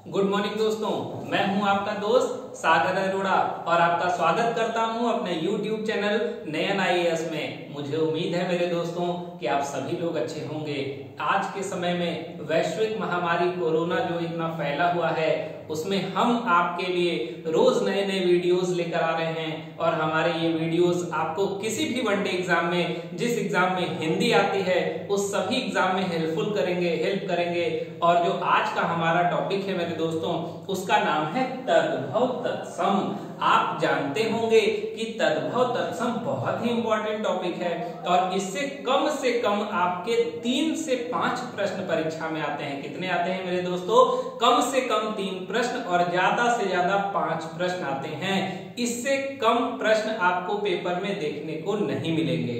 Good morning दोस्तों, मैं हूं आपका दोस्त सागर अरोड़ा और आपका स्वागत करता हूं अपने YouTube चैनल नयन IAS में। मुझे उम्मीद है मेरे दोस्तों कि आप सभी लोग अच्छे होंगे। आज के समय में वैश्विक महामारी कोरोना जो इतना फैला हुआ है, उसमें हम आपके लिए रोज नए नए वीडियोस लेकर आ रहे हैं और हमारे ये वीडियोस आपको किसी भी वनडे एग्जाम में, जिस एग्जाम में हिंदी आती है, उस सभी एग्जाम में हेल्प करेंगे। और जो आज का हमारा टॉपिक है मेरे दोस्तों, उसका नाम है तद्भव तत्सम। आप जानते होंगे कि तद्भव तत्सम बहुत ही इंपॉर्टेंट टॉपिक है और इससे कम आपके 3 से 5 प्रश्न परीक्षा में आते हैं। कितने आते हैं मेरे दोस्तों? कम से कम 3 प्रश्न और ज्यादा से ज्यादा 5 प्रश्न आते हैं। इससे कम प्रश्न आपको पेपर में देखने को नहीं मिलेंगे।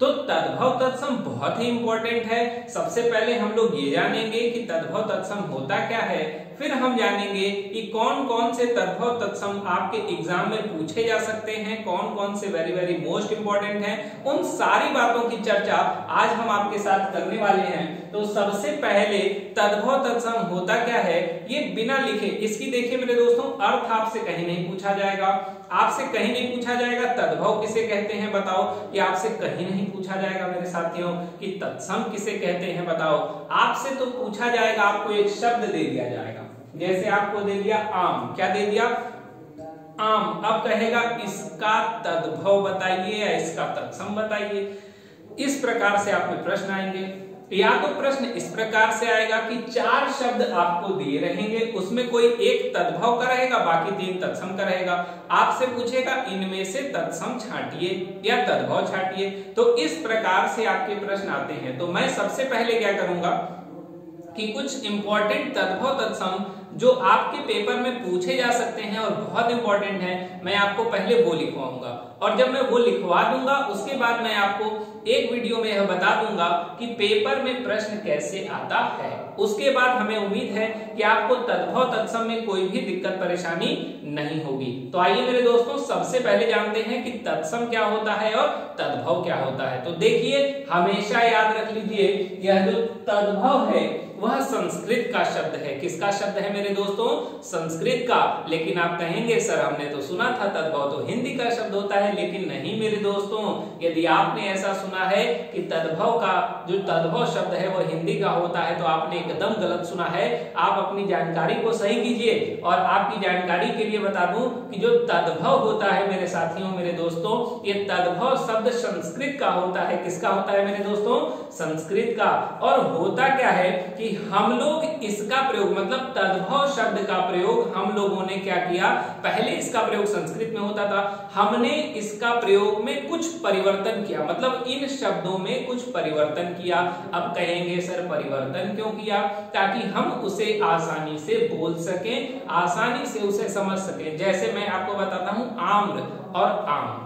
तो तद्भव तत्सम बहुत ही इंपॉर्टेंट है। सबसे पहले हम लोग ये जानेंगे कि तद्भव तत्सम होता क्या है, फिर हम जानेंगे कि कौन कौन से तद्भव तत्सम आपके एग्जाम में पूछे जा सकते हैं, कौन कौन से वेरी मोस्ट इंपॉर्टेंट हैं। उन सारी बातों की चर्चा आज हम आपके साथ करने वाले हैं। तो सबसे पहले तद्भव तत्सम होता क्या है, ये बिना लिखे, इसकी देखिए मेरे दोस्तों, अर्थ आपसे कहीं नहीं पूछा जाएगा। आपसे कहीं नहीं पूछा जाएगा तद्भव किसे कहते हैं बताओ, ये आपसे कहीं नहीं पूछा जाएगा मेरे साथियों कि तत्सम किसे कहते हैं बताओ। आपसे तो पूछा जाएगा, आपको एक शब्द दे दिया जाएगा, जैसे आपको दे दिया आम। क्या दे दिया? आम। अब कहेगा इसका तद्भव बताइए या इसका तत्सम बताइए। इस प्रकार से आपके प्रश्न आएंगे, या तो प्रश्न इस प्रकार से आएगा कि 4 शब्द आपको दिए रहेंगे, उसमें कोई एक तद्भव का रहेगा, बाकी 3 तत्सम का रहेगा। आपसे पूछेगा इनमें से तत्सम छांटिए या तद्भव छांटिए। तो इस प्रकार से आपके प्रश्न आते हैं। तो मैं सबसे पहले क्या करूंगा कि कुछ इंपॉर्टेंट तद्भव तत्सम जो आपके पेपर में पूछे जा सकते हैं और बहुत इंपॉर्टेंट है, मैं आपको पहले वो लिखवाऊंगा। और जब मैं वो लिखवा दूंगा, उसके बाद मैं आपको एक वीडियो में यह बता दूंगा कि पेपर में प्रश्न कैसे आता है। उसके बाद हमें उम्मीद है कि आपको तद्भव तत्सम में कोई भी दिक्कत परेशानी नहीं होगी। तो आइए मेरे दोस्तों, सबसे पहले जानते हैं कि तत्सम क्या होता है और तद्भव क्या होता है। तो देखिए, हमेशा याद रख लीजिए, यह जो तद्भव है वह संस्कृत का शब्द है। किसका शब्द है मेरे दोस्तों? संस्कृत का। लेकिन आप कहेंगे सर हमने तो सुना था तद्भव तो हिंदी का शब्द होता है, लेकिन नहीं मेरे दोस्तों। यदि आपने ऐसा सुना है कि तद्भव का जो तद्भव शब्द है वह हिंदी का होता है, तो आपने एकदम गलत सुना है। आप अपनी जानकारी को सही कीजिए। और आपकी जानकारी के लिए बता दूं कि जो तद्भव होता है मेरे साथियों, मेरे दोस्तों, ये तद्भव शब्द संस्कृत का होता है। किसका होता है मेरे दोस्तों? संस्कृत का। और होता क्या है कि हम लोग इसका प्रयोग, मतलब तद्भव शब्द का प्रयोग हम लोगों ने क्या किया, पहले इसका प्रयोग संस्कृत में होता था, हमने इसका प्रयोग में कुछ परिवर्तन किया, मतलब इन शब्दों में कुछ परिवर्तन किया। अब कहेंगे सर परिवर्तन क्यों किया? ताकि हम उसे आसानी से बोल सकें, आसानी से उसे समझ सकें। जैसे मैं आपको बताता हूं आम्र और आम।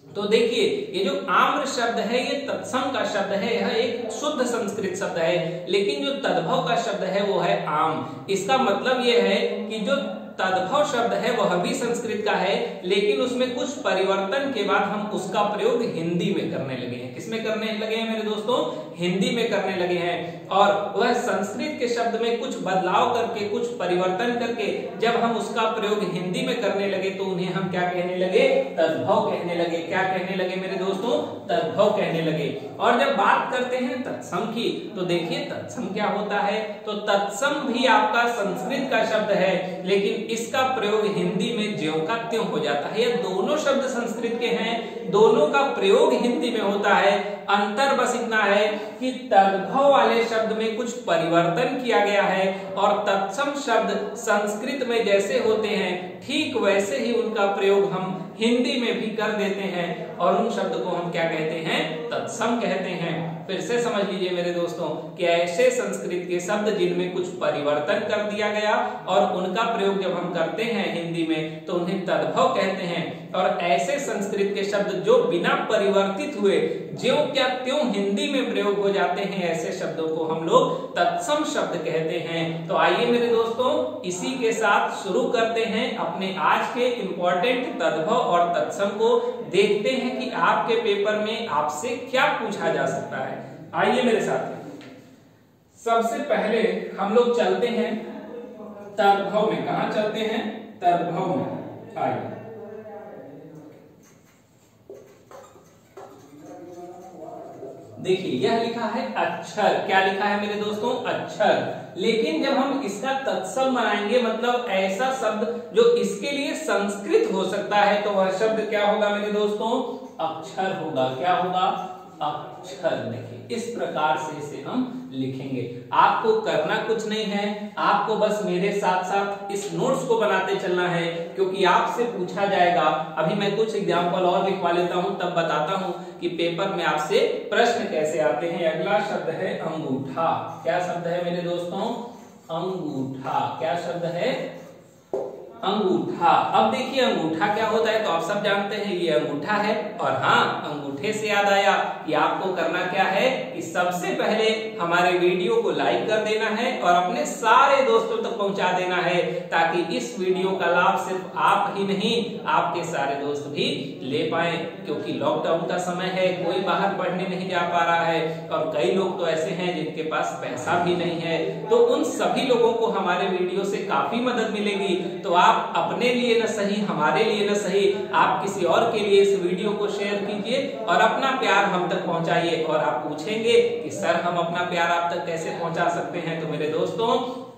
तो देखिए, ये जो आम्र शब्द है ये तत्सम का शब्द है, यह एक शुद्ध संस्कृत शब्द है। लेकिन जो तद्भव का शब्द है वो है आम। इसका मतलब ये है कि जो तद्भव शब्द है वह भी संस्कृत का है, लेकिन उसमें कुछ परिवर्तन के बाद हम उसका प्रयोग हिंदी में करने लगे हैं। किसमें करने लगे हैं मेरे दोस्तों? हिंदी में करने लगे हैं। और वह संस्कृत के शब्द में कुछ बदलाव करके, कुछ परिवर्तन करके जब हम उसका प्रयोग हिंदी में करने लगे, तो उन्हें हम क्या कहने लगे? तद्भव कहने लगे। क्या कहने लगे मेरे दोस्तों? तद्भव कहने लगे। और जब बात करते हैं तत्सम की, तो देखिए तत्सम क्या होता है। तो तत्सम भी आपका संस्कृत का शब्द है, लेकिन इसका प्रयोग हिंदी में ज्यों का त्यों हो जाता है। ये दोनों शब्द संस्कृत के हैं, दोनों का प्रयोग हिंदी में होता है। अंतर बस इतना है कि तद्भव वाले शब्द में कुछ परिवर्तन किया गया है और तत्सम शब्द संस्कृत में जैसे होते हैं ठीक वैसे ही उनका प्रयोग हम हिंदी में भी कर देते हैं और उन शब्द को हम क्या कहते हैं? तत्सम कहते हैं। फिर से समझ लीजिए मेरे दोस्तों कि ऐसे संस्कृत के शब्द जिनमें कुछ परिवर्तन कर दिया गया और उनका प्रयोग जब हम करते हैं हिंदी में, तो उन्हें तद्भव कहते हैं। और ऐसे संस्कृत के शब्द जो बिना परिवर्तित हुए ज्यों क्या त्यों हिंदी में प्रयोग हो जाते हैं, ऐसे शब्दों को हम लोग तत्सम शब्द कहते हैं। तो आइए मेरे दोस्तों, इसी के साथ शुरू करते हैं अपने आज के इंपॉर्टेंट तद्भव और तत्सम को। देखते हैं कि आपके पेपर में आपसे क्या पूछा जा सकता है। आइए मेरे साथ, सबसे पहले हम लोग चलते हैं तद्भव में कहां चलते हैं, तद्भव में। आइए देखिए यह लिखा है अक्षर, क्या लिखा है मेरे दोस्तों, अक्षर। लेकिन जब हम इसका तत्सम बनाएंगे, मतलब ऐसा शब्द जो इसके लिए संस्कृत हो सकता है, तो वह शब्द क्या होगा मेरे दोस्तों, अक्षर होगा। क्या होगा, अक्षर। देखिए इस प्रकार से इसे हम लिखेंगे। आपको करना कुछ नहीं है, आपको बस मेरे साथ साथ इस नोट्स को बनाते चलना है, क्योंकि आपसे पूछा जाएगा। अभी मैं कुछ एग्जांपल और लिखवा लेता हूं, तब बताता हूं कि पेपर में आपसे प्रश्न कैसे आते हैं। अगला शब्द है अंगूठा। क्या शब्द है मेरे दोस्तों, अंगूठा। क्या शब्द है, अंगूठा। अब देखिए अंगूठा क्या होता है, तो आप सब जानते हैं ये अंगूठा है। और हाँ, अंगूठे से याद आया कि आपको करना क्या है कि सबसे पहले हमारे वीडियो को लाइक कर देना है और अपने सारे दोस्तों तक पहुंचा देना है, ताकि इस वीडियो का लाभ सिर्फ आप ही नहीं, आपके सारे दोस्त भी ले पाए। क्योंकि लॉकडाउन का समय है, कोई बाहर पढ़ने नहीं जा पा रहा है, और कई लोग तो ऐसे हैं जिनके पास पैसा भी नहीं है। तो उन सभी लोगों को हमारे वीडियो से काफी मदद मिलेगी। तो आप अपने लिए न सही, हमारे लिए न सही, आप किसी और के लिए इस वीडियो को शेयर कीजिए और अपना प्यार हम तक पहुंचाइए। और आप पूछेंगे कि सर हम अपना प्यार आप तक कैसे पहुंचा सकते हैं, तो मेरे दोस्तों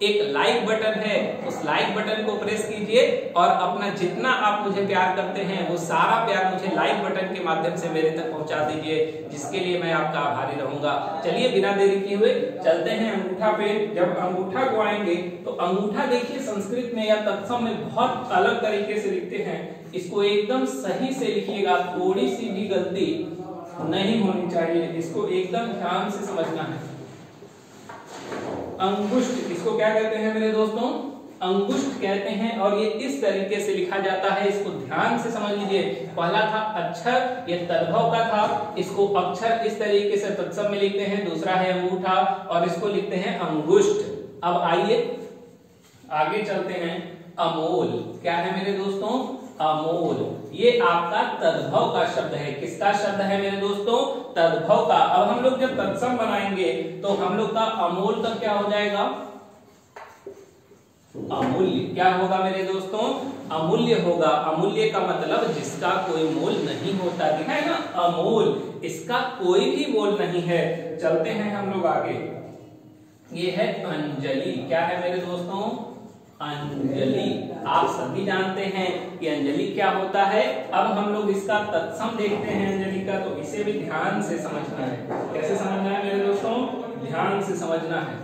एक लाइक बटन है, उस लाइक बटन को प्रेस कीजिए और अपना जितना आप मुझे प्यार करते हैं वो सारा प्यार मुझे लाइक बटन के माध्यम से मेरे तक पहुंचा दीजिए, जिसके लिए मैं आपका आभारी रहूंगा। चलिए बिना देरी किए हुए चलते हैं अंगूठा पे। जब अंगूठा को आएंगे तो अंगूठा देखिए संस्कृत में या तत्सम में बहुत अलग तरीके से लिखते हैं। इसको एकदम सही से लिखिएगा, थोड़ी सी भी गलती नहीं होनी चाहिए, इसको एकदम ध्यान से समझना है। अंगुष्ठ, इसको क्या कहते हैं मेरे दोस्तों, अंगुष्ठ कहते हैं, और ये इस तरीके से लिखा जाता है। इसको ध्यान से समझ लीजिए। पहला था अक्षर, ये तद्भव का था, इसको अक्षर इस तरीके से तत्सम में लिखते हैं। दूसरा है अंगूठा और इसको लिखते हैं अंगुष्ठ। अब आइए आगे चलते हैं। अमोल, क्या है मेरे दोस्तों, अमोल। ये आपका तद्भव का शब्द है। किसका शब्द है मेरे दोस्तों, तद्भव का। अब हम लोग जब तत्सम बनाएंगे तो हम लोग का अमोल का क्या हो जाएगा, अमूल्य। क्या होगा मेरे दोस्तों, अमूल्य होगा। अमूल्य का मतलब जिसका कोई मोल नहीं होता, है ना, अमोल, इसका कोई भी मोल नहीं है। चलते हैं हम लोग आगे। ये है अंजलि। क्या है मेरे दोस्तों, अंजलि। आप सभी जानते हैं कि अंजलि क्या होता है। अब हम लोग इसका तत्सम देखते हैं अंजलि का, तो इसे भी ध्यान से समझना है। कैसे समझना है मेरे दोस्तों, ध्यान से समझना है।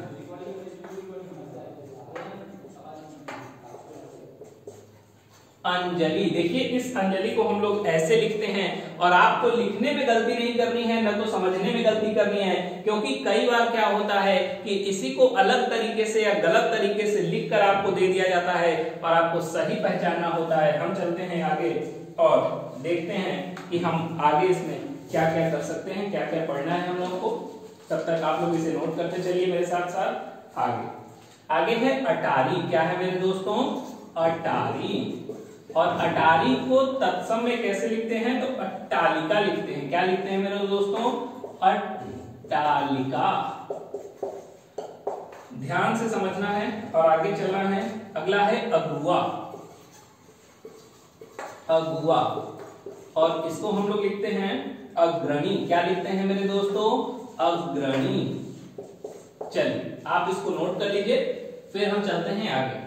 अंजलि, देखिए इस अंजलि को हम लोग ऐसे लिखते हैं, और आपको लिखने में गलती नहीं करनी है, न तो समझने में गलती करनी है। क्योंकि कई बार क्या होता है कि इसी को अलग तरीके से या गलत तरीके से लिखकर आपको दे दिया जाता है, और आपको सही पहचानना होता है। हम चलते हैं आगे और देखते हैं कि हम आगे इसमें क्या क्या कर सकते हैं, क्या क्या पढ़ना है हम लोग को। तब तक आप लोग इसे नोट करते चलिए मेरे साथ साथ। आगे है अटारी। क्या है मेरे दोस्तों, अटारी। और अटारी को तत्सम में कैसे लिखते हैं, तो अट्टालिका लिखते हैं। क्या लिखते हैं मेरे दोस्तों, अट्टालिका। ध्यान से समझना है और आगे चलना है। अगला है अगुआ। अगुआ, और इसको हम लोग लिखते हैं अग्रणी। क्या लिखते हैं मेरे दोस्तों, अग्रणी। चलिए आप इसको नोट कर लीजिए, फिर हम चलते हैं आगे।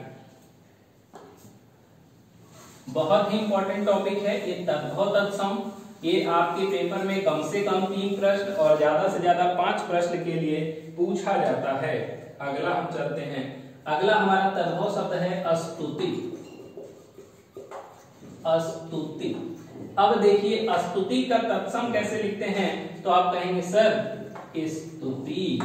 बहुत ही इंपॉर्टेंट टॉपिक है ये तद्भव तत्सम। ये आपके पेपर में कम से कम 3 प्रश्न और ज्यादा से ज्यादा 5 प्रश्न के लिए पूछा जाता है। अगला हम चलते हैं। अगला हमारा तद्भव शब्द है स्तुति। स्तुति। अब देखिए स्तुति का तत्सम कैसे लिखते हैं, तो आप कहेंगे सर स्तुति।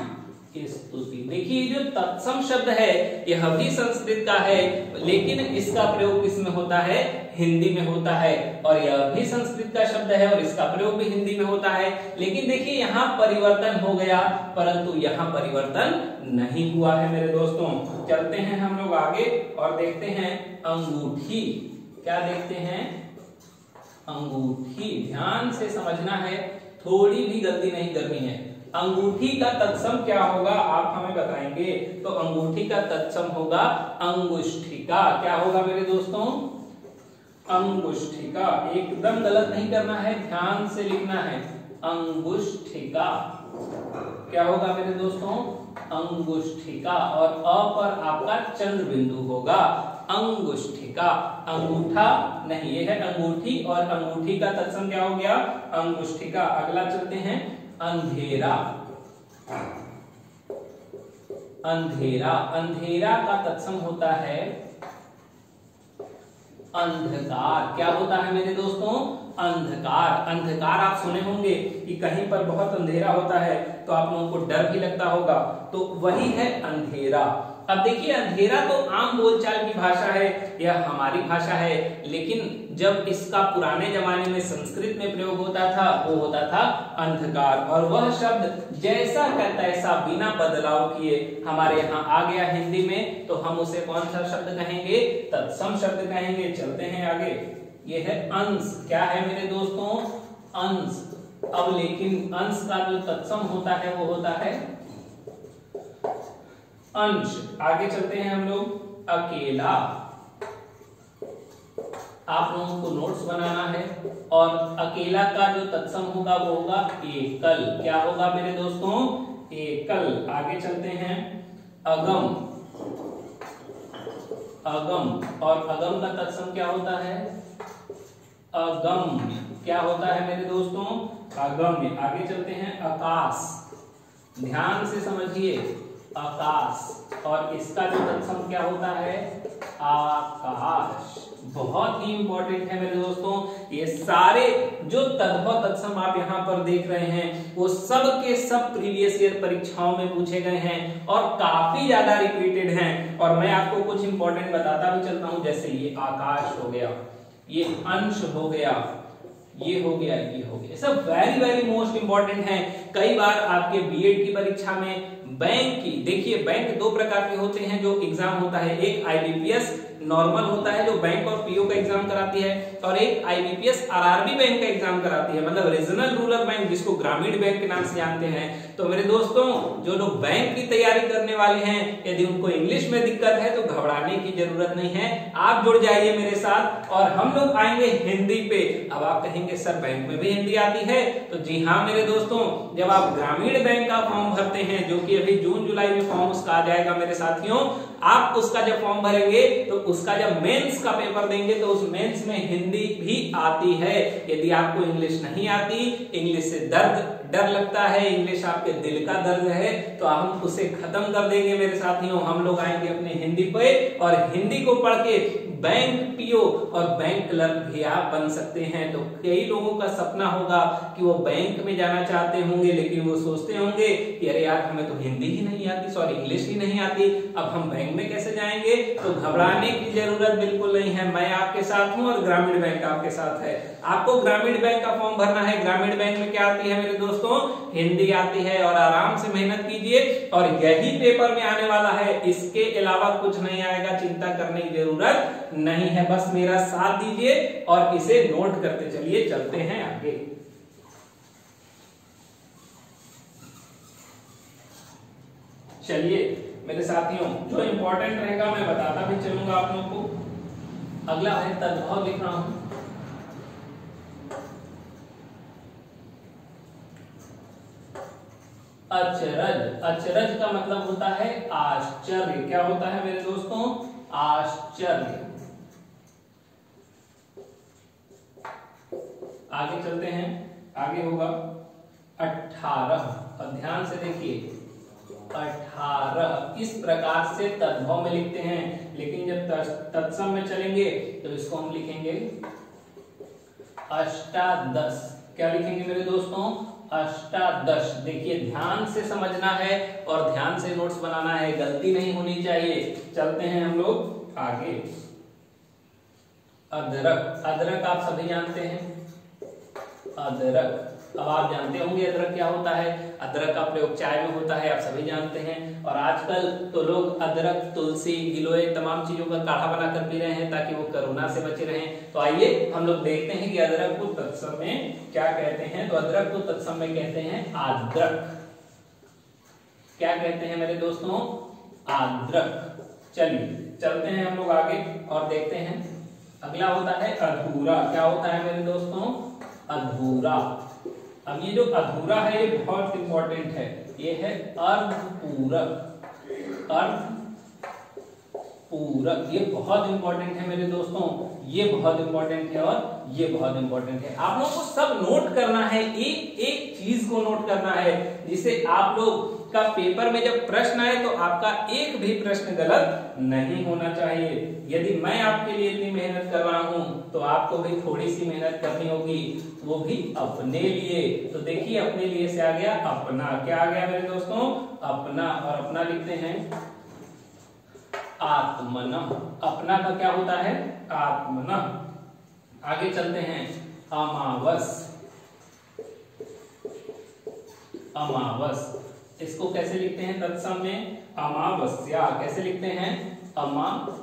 स्तुति, देखिए जो तत्सम शब्द है यह भी संस्कृत का है, लेकिन इसका प्रयोग किसमें होता है, हिंदी में होता है। और यह भी संस्कृत का शब्द है और इसका प्रयोग भी हिंदी में होता है। लेकिन देखिए यहाँ परिवर्तन हो गया, परंतु यहाँ परिवर्तन नहीं हुआ है मेरे दोस्तों। चलते हैं हम लोग आगे और देखते हैं अंगूठी। क्या देखते हैं, अंगूठी। ध्यान से समझना है, थोड़ी भी गलती नहीं करनी है। अंगूठी का तत्सम क्या होगा आप हमें बताएंगे। तो अंगूठी का तत्सम होगा अंगुष्ठिका। क्या होगा मेरे दोस्तों? अंगुष्ठिका। एकदम गलत नहीं करना है, ध्यान से लिखना है। अंगुष्ठिका क्या होगा मेरे दोस्तों? अंगुष्ठिका। और अ पर आपका चंद्र बिंदु होगा। अंगुष्ठिका। अंगूठा नहीं, ये है अंगूठी, और अंगूठी का तत्सम क्या हो गया? अंगुष्ठिका। अगला चलते हैं, अंधेरा। अंधेरा। अंधेरा का तत्सम होता है अंधकार। क्या होता है मेरे दोस्तों? अंधकार। अंधकार आप सुने होंगे कि कहीं पर बहुत अंधेरा होता है तो आप लोगों को डर भी लगता होगा, तो वही है अंधेरा। अब देखिए, अंधेरा तो आम बोलचाल की भाषा है, यह हमारी भाषा है, लेकिन जब इसका पुराने जमाने में संस्कृत में प्रयोग होता था वो होता था अंधकार। और वह शब्द जैसा का तैसा बिना बदलाव किए हमारे यहाँ आ गया हिंदी में, तो हम उसे कौन सा शब्द कहेंगे? तत्सम शब्द कहेंगे। चलते हैं आगे। ये है अंश। क्या है मेरे दोस्तों? अंश। अब लेकिन अंश का जो तत्सम होता है वो होता है अंश। आगे चलते हैं हम लोग। अकेला। आप लोगों को नोट्स बनाना है, और अकेला का जो तत्सम होगा वो होगा एकल। क्या होगा मेरे दोस्तों? एकल। आगे चलते हैं, अगम। अगम। और अगम का तत्सम क्या होता है? अगम। क्या होता है मेरे दोस्तों? अगम्य। आगे चलते हैं, आकाश। ध्यान से समझिए, आकाश। और इसका जो तत्सम क्या होता है? आकाश। बहुत ही इंपॉर्टेंट है मेरे दोस्तों। ये सारे जो तद्भव तत्सम आप यहाँ पर देख रहे हैं वो सब के सब प्रीवियस ईयर परीक्षाओं में पूछे गए हैं और काफी ज्यादा रिपीटेड हैं। और मैं आपको कुछ इंपॉर्टेंट बताता भी चलता हूँ, जैसे ये आकाश हो गया, ये अंश हो गया, ये हो गया, ये हो गया, सब वेरी वेरी मोस्ट इंपॉर्टेंट है। कई बार आपके बीएड की परीक्षा में बैंक की, देखिए बैंक दो प्रकार के होते हैं जो एग्जाम होता है, एक आईबीपीएस नॉर्मल होता है जो बैंक और पीओ का एग्जाम कराती है, और एक आईबीपीएस आरआरबी बैंक का एग्जाम कराती है, मतलब रीजनल रूरल बैंक, जिसको ग्रामीण बैंक के नाम से जानते हैं। तो मेरे दोस्तों, जो लोग बैंक की तैयारी करने वाले हैं, यदि उनको इंग्लिश में दिक्कत है तो घबराने की जरूरत नहीं है, आप जुड़ जाइए मेरे साथ और हम लोग आएंगे हिंदी पे। अब आप कहेंगे सर बैंक में भी हिंदी आती है, तो जी हाँ मेरे दोस्तों, जब आप ग्रामीण बैंक का फॉर्म भरते हैं, जो कि अभी जून जुलाई में फॉर्म उसका आ जाएगा मेरे साथियों, आप उसका जब फॉर्म भरेंगे तो उसका जब मेंस का पेपर देंगे तो उस मेंस में हिंदी भी आती है। यदि आपको इंग्लिश नहीं आती, इंग्लिश से डर लगता है, इंग्लिश आपके दिल का दर्द है, तो हम उसे खत्म कर देंगे मेरे साथियों। हम लोग आएंगे अपने हिंदी पे और हिंदी को पढ़ के बैंक पीओ और बैंक क्लर्क भी आप बन सकते हैं। तो कई लोगों का सपना होगा कि वो बैंक में जाना चाहते होंगे, लेकिन वो सोचते होंगे कि अरे यार हमें तो हिंदी ही नहीं आती, सॉरी इंग्लिश ही नहीं आती, अब हम बैंक में कैसे जाएंगे। तो घबराने की जरूरत बिल्कुल नहीं है, मैं आपके साथ हूं और ग्रामीण बैंक आपके साथ है। आपको ग्रामीण बैंक का फॉर्म भरना है। ग्रामीण बैंक में क्या आती है मेरे दोस्तों? हिंदी आती है, और आराम से मेहनत कीजिए और यही पेपर में आने वाला है, इसके अलावा कुछ नहीं आएगा, चिंता करने की जरूरत नहीं है। बस मेरा साथ दीजिए और इसे नोट करते चलिए। चलते हैं आगे। चलिए मेरे साथियों, जो इंपॉर्टेंट रहेगा मैं बताता भी चलूंगा आप लोगों को। अगला है तद्भव लिख रहा हूं। अचरज। अचरज का मतलब होता है आश्चर्य। क्या होता है मेरे दोस्तों? आश्चर्य। आगे चलते हैं, आगे होगा 18। और ध्यान से देखिए, 18 इस प्रकार से तद्भव में लिखते हैं, लेकिन जब तत्सम में चलेंगे तो इसको हम लिखेंगे अष्टादश। क्या लिखेंगे मेरे दोस्तों? अष्टादश। देखिए ध्यान से समझना है और ध्यान से नोट्स बनाना है, गलती नहीं होनी चाहिए। चलते हैं हम लोग आगे। अदरक। अदरक आप सभी जानते हैं, अदरक। अब आप जानते होंगे अदरक क्या होता है। अदरक का प्रयोग चाय में होता है, आप सभी जानते हैं। और आजकल तो लोग अदरक, तुलसी, गिलोय तमाम चीजों का काढ़ा बनाकर पी रहे हैं ताकि वो कोरोना से बचे रहें। तो आइए हम लोग देखते हैं कि अदरक को तत्सम में क्या कहते हैं। तो अदरक को तत्सम में कहते हैं आद्रक। क्या कहते हैं मेरे दोस्तों? आद्रक। चलिए चलते हैं हम लोग आगे और देखते हैं। अगला होता है अधूरा। क्या होता है मेरे दोस्तों? अधूरा। अब ये जो अधूरा है ये बहुत इंपॉर्टेंट है, ये है अर्धपूरक। अर्धपूरक ये बहुत इंपॉर्टेंट है मेरे दोस्तों, ये बहुत इंपॉर्टेंट है और ये बहुत इंपॉर्टेंट है। आप लोगों को सब नोट करना है, एक एक चीज को नोट करना है, जिससे आप लोग का पेपर में जब प्रश्न आए तो आपका एक भी प्रश्न गलत नहीं होना चाहिए। यदि मैं आपके लिए इतनी मेहनत कर रहा हूं तो आपको भी थोड़ी सी मेहनत करनी होगी, वो भी अपने लिए। तो देखिए अपने लिए से आ गया अपना। क्या आ गया मेरे दोस्तों? अपना। और अपना लिखते हैं आत्मनः। अपना का क्या होता है? आत्मनः। आगे चलते हैं अमावस। अमावस इसको कैसे लिखते हैं तत्सम में? अमावस्या। कैसे लिखते हैं? अमावस्या।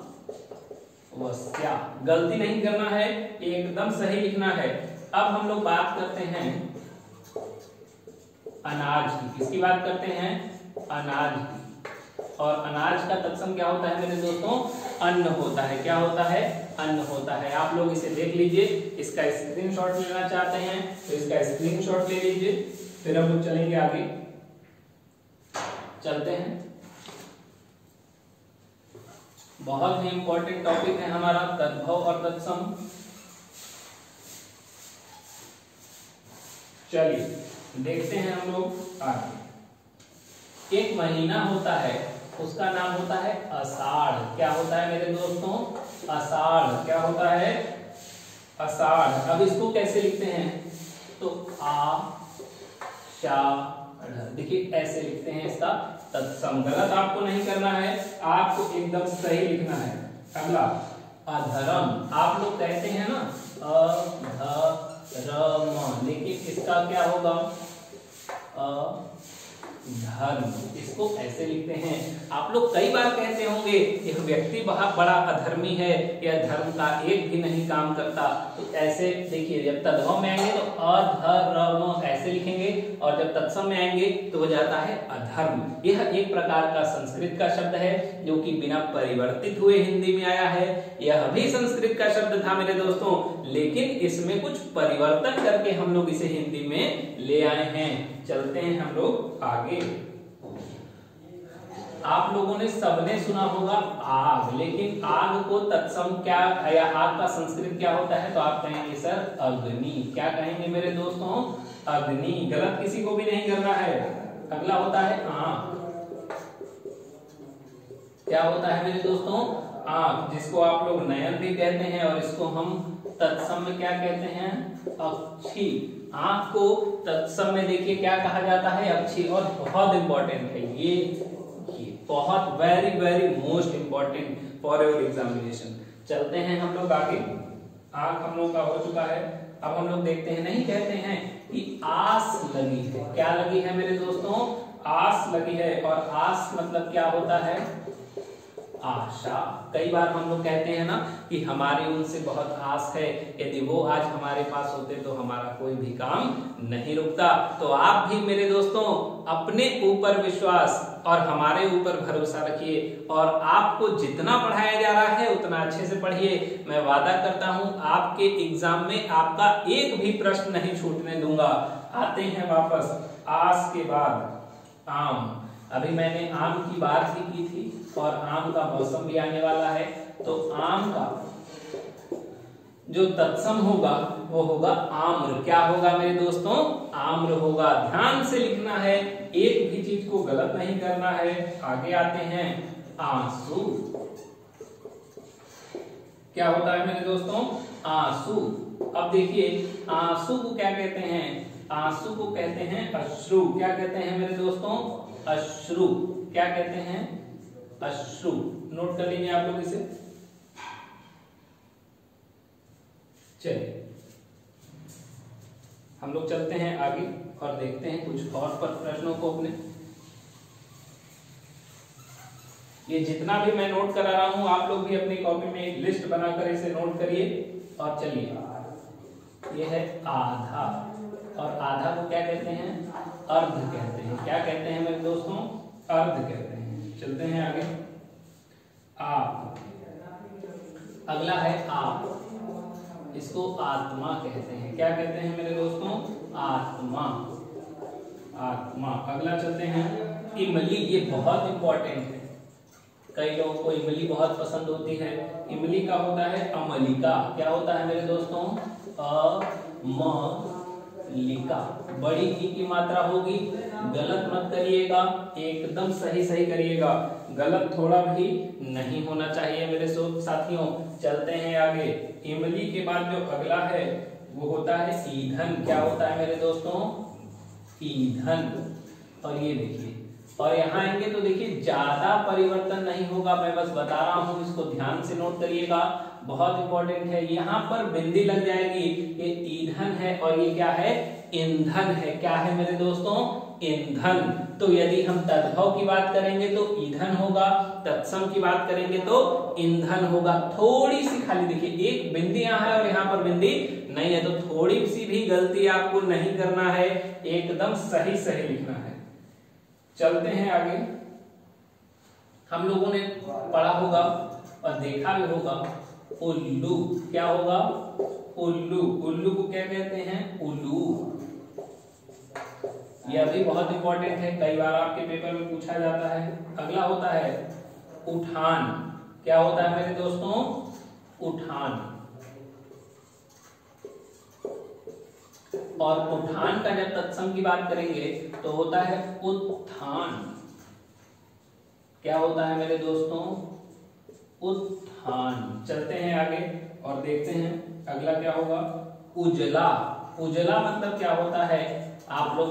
गलती नहीं करना है, एकदम सही लिखना है। अब हम लोग बात करते हैं अनाज की। किसकी बात करते हैं? अनाज की। और अनाज का तत्सम क्या होता है मेरे दोस्तों? अन्न होता है। क्या होता है? अन्न होता है। आप लोग इसे देख लीजिए, इसका स्क्रीनशॉट लेना चाहते हैं तो इसका स्क्रीनशॉट ले लीजिए, फिर हम लोग चलेंगे आगे। चलते हैं, बहुत ही इंपॉर्टेंट टॉपिक है हमारा तद्भव और तत्सम। चलिए देखते हैं हम लोग आगे। एक महीना होता है, उसका नाम होता है आषाढ़। क्या होता है मेरे दोस्तों? आषाढ़। क्या होता है? आषाढ़। अब इसको कैसे लिखते हैं? तो देखिए ऐसे लिखते हैं इसका तत्सम। गलत आपको नहीं करना है, आपको एकदम सही लिखना है। अगला अधर्म। आप लोग कहते हैं ना अधर्म, लेकिन इसका क्या होगा? धर्म। इसको ऐसे लिखते हैं। आप लोग कई बार कहते होंगे यह व्यक्ति बहुत बड़ा अधर्मी है, यह धर्म का एक भी नहीं काम करता। तो ऐसे देखिए, जब तद्भव में आएंगे तो अधर्म ऐसे लिखेंगे, और जब तत्सम में आएंगे तो हो जाता है अधर्म। यह एक प्रकार का संस्कृत का शब्द है जो कि बिना परिवर्तित हुए हिंदी में आया है। यह भी संस्कृत का शब्द था मेरे दोस्तों, लेकिन इसमें कुछ परिवर्तन करके हम लोग इसे हिंदी में ले आए हैं। चलते हैं हम लोग आगे। आप लोगों ने सबने सुना होगा आग, लेकिन आग को तत्सम क्या या आग का संस्कृत क्या होता है? तो आप कहेंगे सर अग्नि। क्या कहेंगे मेरे दोस्तों? अग्नि। गलत किसी को भी नहीं करना है। अगला होता है आंख। क्या होता है मेरे दोस्तों? आंख, जिसको आप लोग नयन भी कहते हैं, और इसको हम तत्सम में क्या कहते हैं? अक्षी। आंख को तत्सम में देखिए क्या कहा जाता है? अक्षी। और बहुत इंपॉर्टेंट है ये बहुत very very most important for your examination. चलते हैं हम लोग आगे। आंख हम लोग का हो चुका है। अब हम लोग देखते हैं, नहीं कहते हैं कि आस लगी है। क्या लगी है मेरे दोस्तों? आस लगी है। और आस मतलब क्या होता है? आशा। कई बार हम लोग कहते हैं ना कि हमारी उनसे बहुत आस है, यदि वो आज हमारे पास होते तो हमारा कोई भी काम नहीं रुकता। तो आप भी मेरे दोस्तों अपने ऊपर विश्वास और हमारे ऊपर भरोसा रखिए, और आपको जितना पढ़ाया जा रहा है उतना अच्छे से पढ़िए। मैं वादा करता हूं आपके एग्जाम में आपका एक भी प्रश्न नहीं छूटने दूंगा। आते हैं वापस। आस के बाद आम। अभी मैंने आम की बात भी की थी, और आम का मौसम भी आने वाला है। तो आम का जो तत्सम होगा वो होगा आम्र। क्या होगा मेरे दोस्तों? आम्र होगा। ध्यान से लिखना है, एक भी चीज को गलत नहीं करना है। आगे आते हैं आंसू। क्या होता है मेरे दोस्तों? आंसू। अब देखिए आंसू को क्या कहते हैं? आंसू को कहते हैं अश्रु। क्या कहते हैं मेरे दोस्तों? अश्रु। क्या कहते हैं? अश्रु। नोट कर लीजिए आप लोग इसे। चलिए हम लोग चलते हैं आगे और देखते हैं कुछ और पर प्रश्नों को अपने। ये जितना भी मैं नोट करा रहा हूं आप लोग भी अपनी कॉपी में एक लिस्ट बनाकर इसे नोट करिए। और चलिए, ये है आधा, और आधा को क्या कहते हैं? अर्ध कहते हैं। क्या कहते हैं मेरे दोस्तों? अर्ध कहते हैं। चलते हैं आगे। आप, अगला है आप, इसको आत्मा कहते हैं। क्या कहते हैं मेरे दोस्तों? आत्मा, आत्मा। अगला चलते हैं इमली। ये बहुत इंपॉर्टेंट है, कई लोगों को इमली बहुत पसंद होती है। इमली का होता है अमलिका। क्या होता है मेरे दोस्तों? अमलिका। बड़ी ई की मात्रा होगी, गलत मत करिएगा, एकदम सही सही करिएगा, गलत थोड़ा भी नहीं होना चाहिए मेरे साथियों। चलते हैं आगे। इमली के बाद जो अगला है वो होता है ईंधन। क्या होता है मेरे दोस्तों? ईंधन। और ये देखिए, और यहाँ आएंगे तो देखिए ज्यादा परिवर्तन नहीं होगा, मैं बस बता रहा हूं, इसको ध्यान से नोट करिएगा, बहुत इंपॉर्टेंट है। यहाँ पर बिंदी लग जाएगी, ये ईंधन है और ये क्या है? ईंधन है। क्या है मेरे दोस्तों? ईंधन। तो यदि हम तद्भव की बात करेंगे तो ईंधन होगा, तत्सम की बात करेंगे तो ईंधन होगा। थोड़ी सी खाली देखिए, एक बिंदी यहाँ है और यहाँ पर बिंदी नहीं है, तो थोड़ी सी भी गलती आपको नहीं करना है, एकदम सही सही लिखना है। चलते हैं आगे। हम लोगों ने पढ़ा होगा और देखा भी होगा उल्लू। क्या होगा? उल्लू। उल्लू को क्या कहते हैं? उल्लू। यह भी बहुत इंपॉर्टेंट है, कई बार आपके पेपर में पूछा जाता है। अगला होता है उठान। क्या होता है मेरे दोस्तों? उठान। और उठान का जब तत्सम की बात करेंगे तो होता है उत्थान। क्या होता है मेरे दोस्तों? उत्थान। चलते हैं आगे और देखते हैं अगला क्या होगा। उजला। उजला मतलब क्या होता है? आप लोग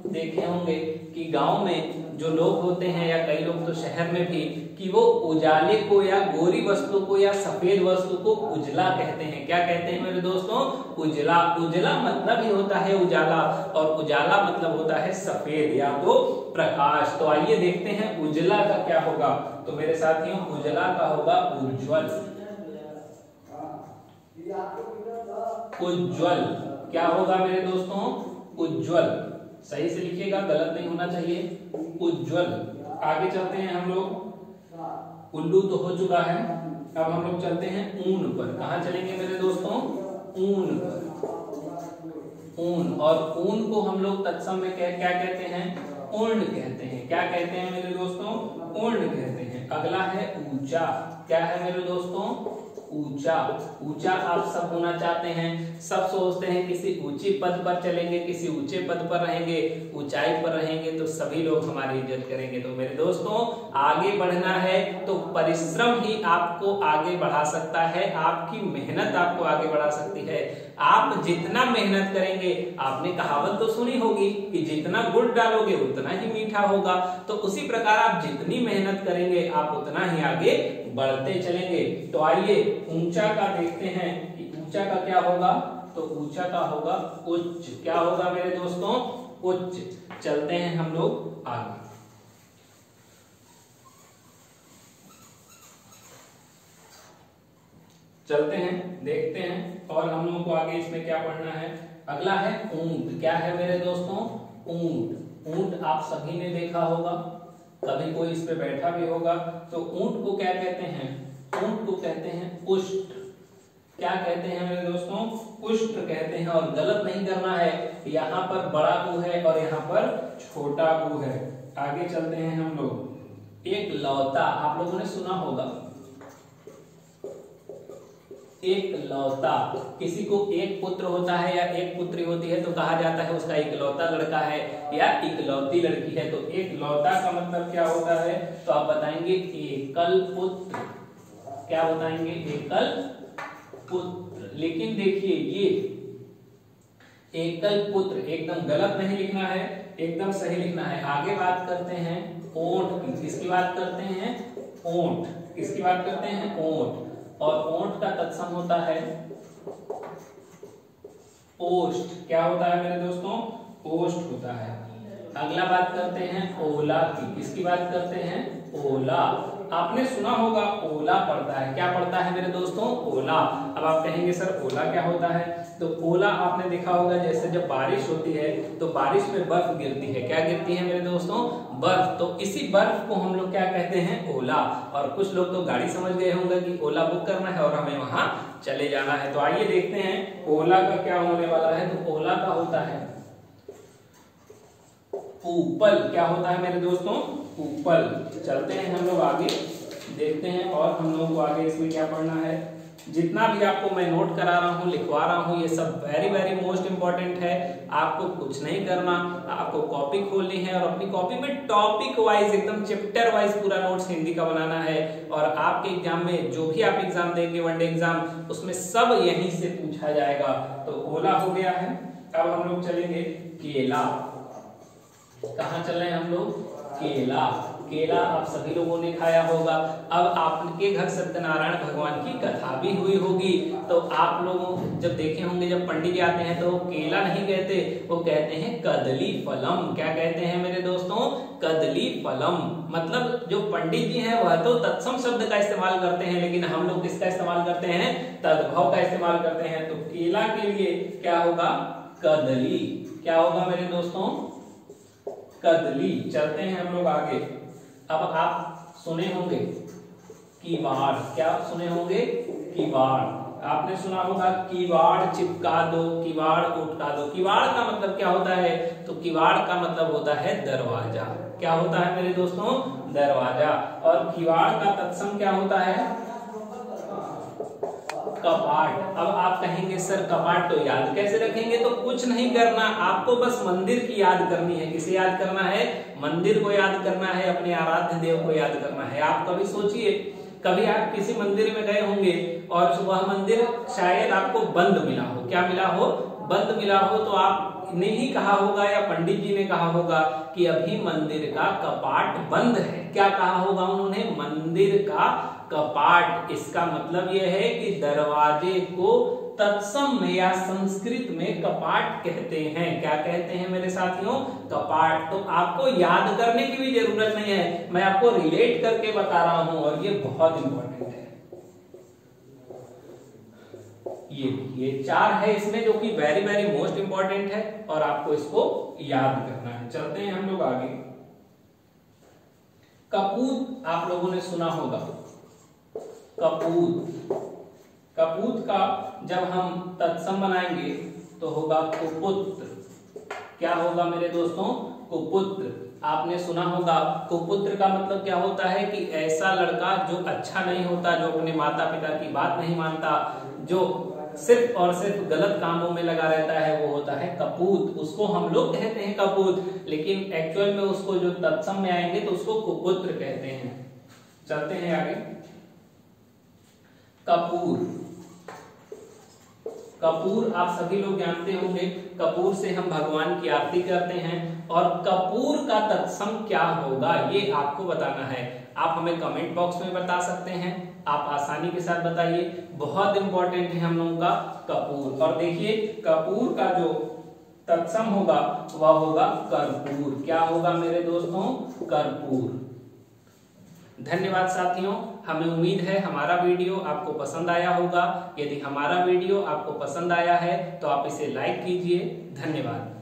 देखे होंगे कि गांव में जो लोग होते हैं या कई लोग तो शहर में भी, कि वो उजाले को या गोरी वस्तु को या सफेद वस्तु को उजला कहते हैं। क्या कहते हैं मेरे दोस्तों? उजला। उजला मतलब ही होता है उजाला, और उजाला मतलब होता है सफेद या तो प्रकाश। तो आइए देखते हैं उजला का क्या होगा। तो मेरे साथियों, उजला का होगा उज्ज्वल। उज्ज्वल क्या होगा मेरे दोस्तों? उज्ज्वल। सही से लिखिएगा, गलत नहीं होना चाहिए। उज्ज्वल। आगे चलते हैं हम लोग। उल्लू तो हो चुका है, अब हम लोग चलते हैं ऊन पर। कहां चलेंगे मेरे दोस्तों? ऊन पर। ऊन। और ऊन को हम लोग तत्सम में क्या कहते हैं? ऊर्ण कहते हैं। क्या कहते हैं मेरे दोस्तों? ऊर्ण कहते हैं। अगला है ऊंचा। क्या है मेरे दोस्तों? ऊंचा। ऊंचा आप सब होना चाहते हैं, सब सोचते हैं किसी ऊंची पद पर चलेंगे, किसी ऊंचे पद पर रहेंगे, ऊंचाई पर रहेंगे तो सभी लोग हमारी इज्जत करेंगे। तो मेरे दोस्तों, आगे बढ़ना है तो परिश्रम ही आपको आगे बढ़ा सकता है, आपकी मेहनत आपको आगे बढ़ा सकती है। आप जितना मेहनत करेंगे, आपने कहावत तो सुनी होगी कि जितना गुड़ डालोगे उतना ही मीठा होगा। तो उसी प्रकार आप जितनी मेहनत करेंगे आप उतना ही आगे बढ़ते चलेंगे। तो आइए ऊंचा का देखते हैं कि ऊंचा का क्या होगा। तो ऊंचा का होगा उच्च। क्या होगा मेरे दोस्तों? उच्च। चलते हैं हम लोग आगे। चलते हैं, देखते हैं और हम लोगों को आगे इसमें क्या पढ़ना है। अगला है ऊंट। क्या है मेरे दोस्तों? ऊंट। ऊंट आप सभी ने देखा होगा, कभी कोई इस पे बैठा भी होगा। तो ऊंट को क्या कहते हैं? ऊंट को कहते हैं उष्ट। क्या कहते हैं मेरे दोस्तों? उष्ट कहते हैं। और गलत नहीं करना है, यहाँ पर बड़ा ऊ है और यहाँ पर छोटा ऊ है। आगे चलते हैं हम लोग। एक लौता आप लोगों ने सुना होगा। एक लौता, किसी को एक पुत्र होता है या एक पुत्री होती है तो कहा जाता है उसका इकलौता लड़का है या इकलौती लड़की है। तो एक लौता का मतलब क्या होता है? तो आप बताएंगे एकल पुत्र। क्या बताएंगे? एकल पुत्र। लेकिन देखिए ये एकल पुत्र एकदम गलत नहीं लिखना है, एकदम सही लिखना है। आगे बात करते हैं ओंठ की। किसकी बात करते हैं? ओंठ। किसकी बात करते हैं? ओंठ। और ओंठ का तत्सम होता है ओष्ठ। क्या होता है मेरे दोस्तों? ओष्ठ होता है। अगला बात करते हैं ओला की। किसकी बात करते हैं? ओला। आपने सुना होगा ओला पड़ता है। क्या पड़ता है मेरे दोस्तों? ओला। अब आप कहेंगे सर ओला क्या होता है? तो ओला आपने देखा होगा जैसे जब बारिश होती है तो बारिश में बर्फ गिरती है। क्या गिरती है मेरे दोस्तों? बर्फ। तो इसी बर्फ को हम लोग क्या कहते हैं? ओला। और कुछ लोग तो गाड़ी समझ गए होंगे कि ओला बुक करना है और हमें वहां चले जाना है। तो आइए देखते हैं ओला का क्या होने वाला है। तो ओला का होता है ऊपल। क्या होता है मेरे दोस्तों? ऊपल। चलते हैं हम लोग आगे, देखते हैं और हम लोगों को आगे इसमें क्या पढ़ना है। जितना भी आपको मैं नोट करा रहा हूँ, लिखवा रहा हूँ, ये सब वेरी वेरी मोस्ट इंपॉर्टेंट है। आपको कुछ नहीं करना, आपको कॉपी खोलनी है और अपनी कॉपी में टॉपिक वाइज एकदम चैप्टर वाइज पूरा नोट्स हिंदी का बनाना है। और आपके एग्जाम में जो भी आप एग्जाम देंगे, वनडे एग्जाम, उसमें सब यहीं से पूछा जाएगा। तो ओला हो गया है। अब हम लोग चलेंगे केला। कहाँ चल रहे हैं हम लोग? केला। केला आप सभी लोगों ने खाया होगा। अब आपके घर सत्यनारायण भगवान की कथा भी हुई होगी, तो आप लोग जब देखे होंगे, जब पंडित जी आते हैं तो केला नहीं कहते, वो कहते हैं कदली फलम। क्या कहते हैं मेरे दोस्तों? कदली फलम। मतलब जो पंडित जी हैं वह तो तत्सम शब्द का इस्तेमाल करते हैं, लेकिन हम लोग किसका इस्तेमाल करते हैं? तद्भव का इस्तेमाल करते हैं। तो केला के लिए क्या होगा? कदली। क्या होगा मेरे दोस्तों? कदली। चलते हैं हम लोग आगे। अब आप सुने होंगे किवाड़। क्या सुने होंगे? किवाड़। आपने सुना होगा किवाड़ चिपका दो, किवाड़ उठा दो। किवाड़ का मतलब क्या होता है? तो किवाड़ का मतलब होता है दरवाजा। क्या होता है मेरे दोस्तों? दरवाजा। और किवाड़ का तत्सम क्या होता है? कपाट। अब आप कहेंगे सर कपाट तो याद कैसे रखेंगे? तो कुछ नहीं करना, आपको बस मंदिर की याद करनी है। किसे याद करना है? मंदिर को याद करना है, अपने आराध्य देव को याद करना है। आप कभी सोचिए, कभी आप किसी मंदिर में गए होंगे और वह मंदिर शायद आपको बंद मिला हो। क्या मिला हो? बंद मिला हो। तो आपने ही कहा होगा या पंडित जी ने कहा होगा कि अभी मंदिर का कपाट बंद है। क्या कहा होगा उन्होंने? मंदिर का कपाट। इसका मतलब यह है कि दरवाजे को तत्सम में या संस्कृत में कपाट कहते हैं। क्या कहते हैं मेरे साथियों? कपाट। तो आपको याद करने की भी जरूरत नहीं है, मैं आपको रिलेट करके बता रहा हूं और ये बहुत इंपॉर्टेंट है। ये 4 है इसमें जो कि वेरी वेरी मोस्ट इंपॉर्टेंट है और आपको इसको याद करना है। चलते हैं हम लोग आगे। कपूत आप लोगों ने सुना होगा। कपूत। कपूत का जब हम तत्सम बनाएंगे तो होगा कुपुत्र। क्या होगा मेरे दोस्तों? कुपुत्र। आपने सुना होगा कुपुत्र का मतलब क्या होता है? कि ऐसा लड़का जो अच्छा नहीं होता, जो अपने माता पिता की बात नहीं मानता, जो सिर्फ और सिर्फ गलत कामों में लगा रहता है, वो होता है कपूत। उसको हम लोग कहते हैं कपूत, लेकिन एक्चुअल में उसको जो तत्सम में आएंगे तो उसको कुपुत्र कहते हैं। चलते हैं आगे। कपूर। कपूर आप सभी लोग जानते होंगे, कपूर से हम भगवान की आरती करते हैं और कपूर का तत्सम क्या होगा ये आपको बताना है। आप हमें कमेंट बॉक्स में बता सकते हैं, आप आसानी के साथ बताइए। बहुत इंपॉर्टेंट है हम लोगों का कपूर। और देखिए कपूर का जो तत्सम होगा वह होगा कर्पूर। क्या होगा मेरे दोस्तों? कर्पूर। धन्यवाद साथियों, हमें उम्मीद है हमारा वीडियो आपको पसंद आया होगा। यदि हमारा वीडियो आपको पसंद आया है तो आप इसे लाइक कीजिए। धन्यवाद।